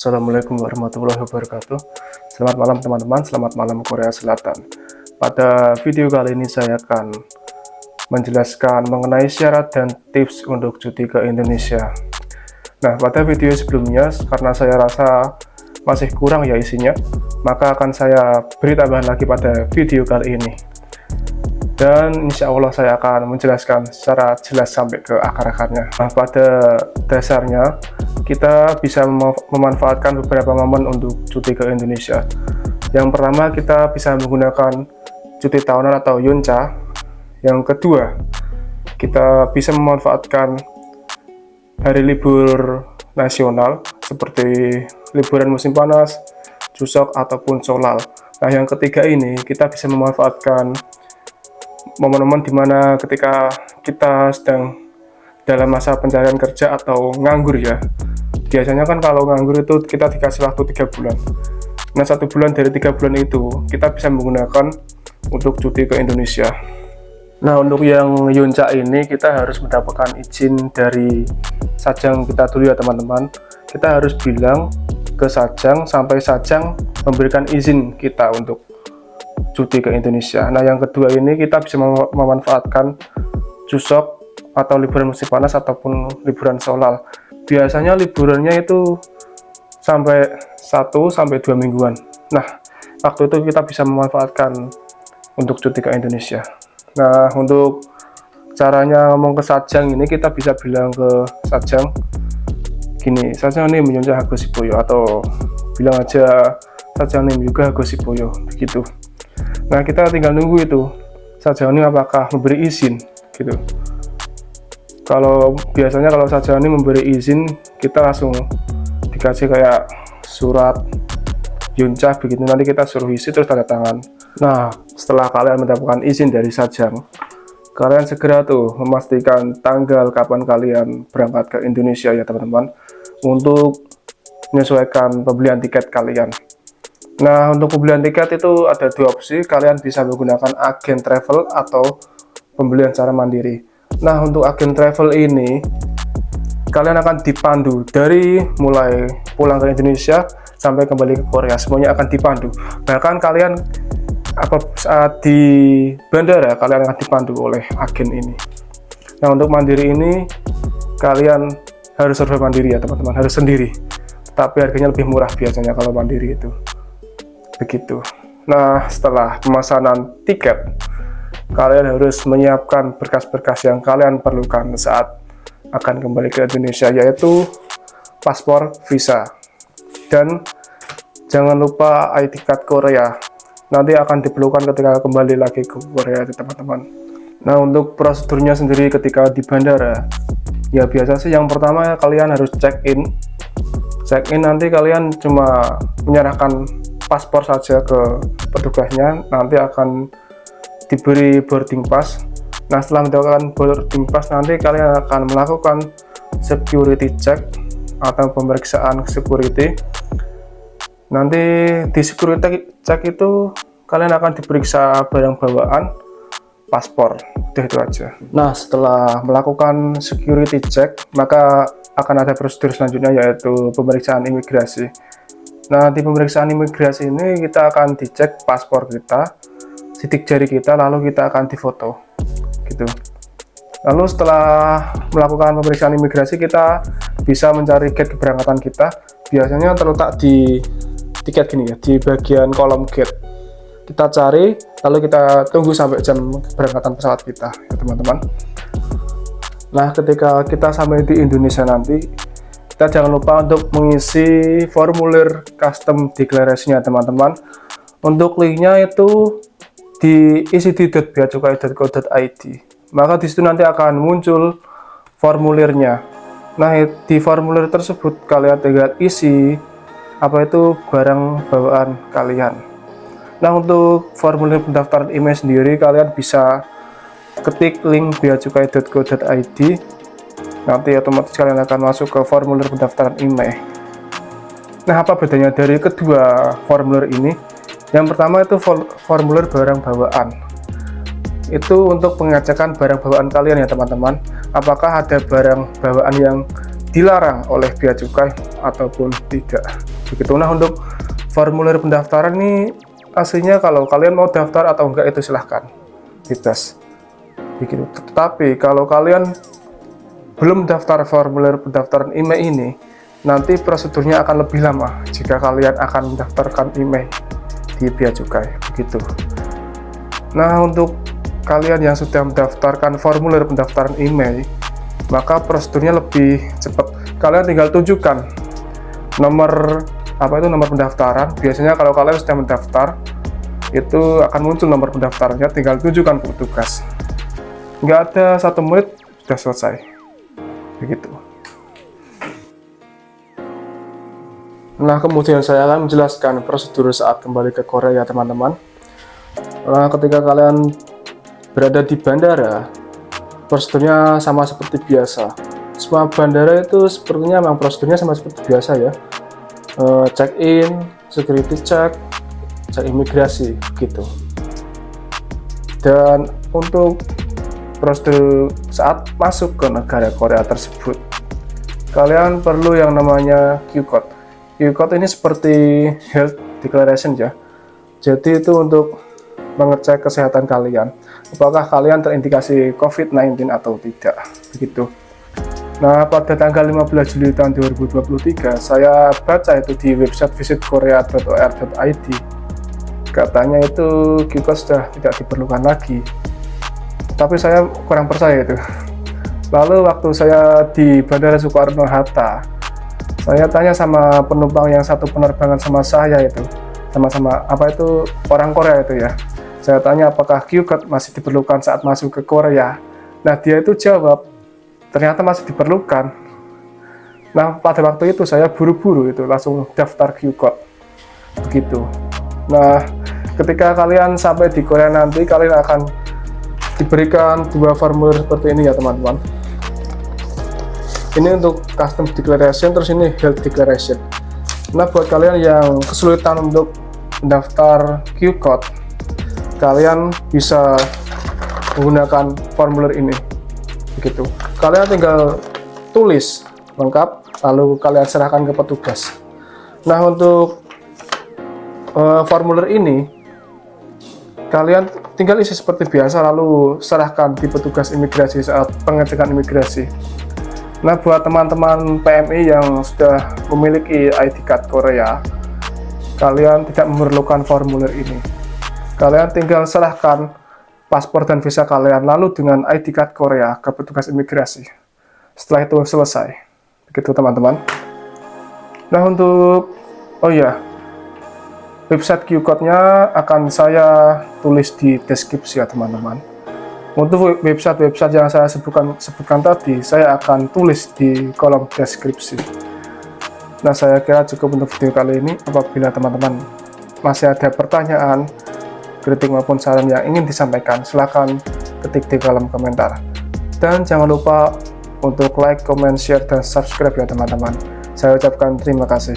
Assalamualaikum warahmatullahi wabarakatuh. Selamat malam teman-teman, selamat malam Korea Selatan. Pada video kali ini saya akan menjelaskan mengenai syarat dan tips untuk cuti ke Indonesia. Nah, pada video sebelumnya karena saya rasa masih kurang ya isinya, maka akan saya beri tambahan lagi pada video kali ini. Dan insya Allah saya akan menjelaskan secara jelas sampai ke akar-akarnya. Nah, pada dasarnya kita bisa memanfaatkan beberapa momen untuk cuti ke Indonesia. Yang pertama, kita bisa menggunakan cuti tahunan atau yunca. Yang kedua, kita bisa memanfaatkan hari libur nasional seperti liburan musim panas, Chuseok ataupun Solal. Nah, yang ketiga ini kita bisa memanfaatkan momen-momen dimana ketika kita sedang dalam masa pencarian kerja atau nganggur ya. Biasanya kan kalau nganggur itu kita dikasih waktu 3 bulan. Nah, 1 bulan dari 3 bulan itu kita bisa menggunakan untuk cuti ke Indonesia. Nah, untuk yang yunca ini kita harus mendapatkan izin dari Sajang kita dulu ya teman-teman. Kita harus bilang ke Sajang sampai Sajang memberikan izin kita untuk cuti ke Indonesia. Nah, yang kedua ini kita bisa memanfaatkan Chuseok atau liburan musim panas ataupun liburan Solal. Biasanya liburannya itu sampai 1-2 mingguan. Nah, waktu itu kita bisa memanfaatkan untuk cuti ke Indonesia. Nah, untuk caranya ngomong ke Sajang ini kita bisa bilang ke Sajang gini, Sajang ini menyunca Hagosiboyo, atau bilang aja Sajang ini juga Hagosiboyo, begitu. Nah, kita tinggal nunggu itu Sajang ini apakah memberi izin gitu. Kalau biasanya kalau Sajang ini memberi izin, kita langsung dikasih kayak surat yunca begitu, nanti kita suruh isi terus tanda tangan. Nah, setelah kalian mendapatkan izin dari Sajang, kalian segera tuh memastikan tanggal kapan kalian berangkat ke Indonesia ya teman-teman, untuk menyesuaikan pembelian tiket kalian. Nah, untuk pembelian tiket itu ada 2 opsi. Kalian bisa menggunakan agen travel atau pembelian secara mandiri. Nah, untuk agen travel ini kalian akan dipandu dari mulai pulang ke Indonesia sampai kembali ke Korea, semuanya akan dipandu. Bahkan kalian saat di bandara kalian akan dipandu oleh agen ini. Nah, untuk mandiri ini kalian harus serba mandiri ya teman-teman, harus sendiri. Tapi harganya lebih murah biasanya kalau mandiri itu. Begitu. Nah, setelah pemesanan tiket, kalian harus menyiapkan berkas-berkas yang kalian perlukan saat akan kembali ke Indonesia, yaitu paspor, visa, dan jangan lupa ID card Korea. Nanti akan diperlukan ketika kembali lagi ke Korea, teman-teman. Nah, untuk prosedurnya sendiri ketika di bandara, ya biasa sih yang pertama kalian harus check-in. Check-in nanti kalian cuma menyerahkan paspor saja ke petugasnya, nanti akan diberi boarding pass. Nah, setelah mendapatkan boarding pass, nanti kalian akan melakukan security check atau pemeriksaan security. Nanti di security check itu kalian akan diperiksa barang bawaan, paspor, itu aja. Nah, setelah melakukan security check, maka akan ada prosedur selanjutnya, yaitu pemeriksaan imigrasi. Nah, di pemeriksaan imigrasi ini kita akan dicek paspor kita, sidik jari kita, lalu kita akan difoto gitu. Lalu setelah melakukan pemeriksaan imigrasi, kita bisa mencari gate keberangkatan kita. Biasanya terletak di tiket gini ya, di bagian kolom gate. Kita cari, lalu kita tunggu sampai jam keberangkatan pesawat kita ya teman-teman. Nah, ketika kita sampai di Indonesia nanti, kita jangan lupa untuk mengisi formulir custom declaration-nya teman-teman. Untuk linknya itu diisi di beacukai.co.id. Maka disitu nanti akan muncul formulirnya. Nah, di formulir tersebut kalian tinggal isi apa itu barang bawaan kalian. Nah, untuk formulir pendaftaran email sendiri kalian bisa ketik link beacukai.co.id. Nanti otomatis kalian akan masuk ke formulir pendaftaran email. Nah, apa bedanya dari kedua formulir ini? Yang pertama itu formulir barang bawaan. Itu untuk pengecekan barang bawaan kalian ya teman-teman. Apakah ada barang bawaan yang dilarang oleh bea cukai ataupun tidak. begitu. Nah, untuk formulir pendaftaran ini aslinya kalau kalian mau daftar atau enggak itu silahkan, bebas begitu. Tetapi kalau kalian belum daftar formulir pendaftaran email ini, nanti prosedurnya akan lebih lama jika kalian akan mendaftarkan email di Bea Cukai begitu. Nah, untuk kalian yang sudah mendaftarkan formulir pendaftaran email, maka prosedurnya lebih cepat. Kalian tinggal tunjukkan nomor nomor pendaftaran. Biasanya kalau kalian sudah mendaftar, itu akan muncul nomor pendaftarannya, tinggal tunjukkan ke petugas. Nggak ada 1 menit sudah selesai begitu. Nah, kemudian saya akan menjelaskan prosedur saat kembali ke Korea, teman-teman. Nah, ketika kalian berada di bandara, prosedurnya sama seperti biasa. Semua bandara itu sepertinya memang prosedurnya sama seperti biasa ya. Check-in, security check, cek imigrasi begitu. Dan untuk prosedur saat masuk ke negara Korea tersebut, kalian perlu yang namanya Q-code. Q-code ini seperti health declaration ya. Jadi itu untuk mengecek kesehatan kalian, apakah kalian terindikasi COVID-19 atau tidak begitu. Nah, pada tanggal 15 Juli tahun 2023, saya baca itu di website visitkorea.or.id, katanya itu Q-code sudah tidak diperlukan lagi. Tapi saya kurang percaya itu. Lalu waktu saya di Bandara Soekarno-Hatta, saya tanya sama penumpang yang satu penerbangan sama saya itu, sama-sama orang Korea itu ya. Saya tanya apakah Q-code masih diperlukan saat masuk ke Korea. Nah, dia itu jawab ternyata masih diperlukan. Nah, pada waktu itu saya buru-buru itu langsung daftar Q-code begitu. Nah, ketika kalian sampai di Korea nanti, kalian akan diberikan 2 formulir seperti ini ya, teman-teman. Ini untuk custom declaration, terus ini health declaration. Nah, buat kalian yang kesulitan untuk mendaftar Q-code, kalian bisa menggunakan formulir ini begitu. Kalian tinggal tulis lengkap, lalu kalian serahkan ke petugas. Nah, untuk formulir ini kalian tinggal isi seperti biasa, lalu serahkan di petugas imigrasi saat pengecekan imigrasi. Nah, buat teman-teman PMI yang sudah memiliki ID card Korea, kalian tidak memerlukan formulir ini. Kalian tinggal serahkan paspor dan visa kalian, lalu dengan ID card Korea ke petugas imigrasi. Setelah itu selesai. Begitu, teman-teman. Nah, untuk website Q-code-nya akan saya tulis di deskripsi ya, teman-teman. Untuk website-website yang saya sebutkan tadi, saya akan tulis di kolom deskripsi. Nah, saya kira cukup untuk video kali ini. Apabila teman-teman masih ada pertanyaan, kritik maupun saran yang ingin disampaikan, silahkan ketik di kolom komentar. Dan jangan lupa untuk like, comment, share, dan subscribe ya, teman-teman. Saya ucapkan terima kasih.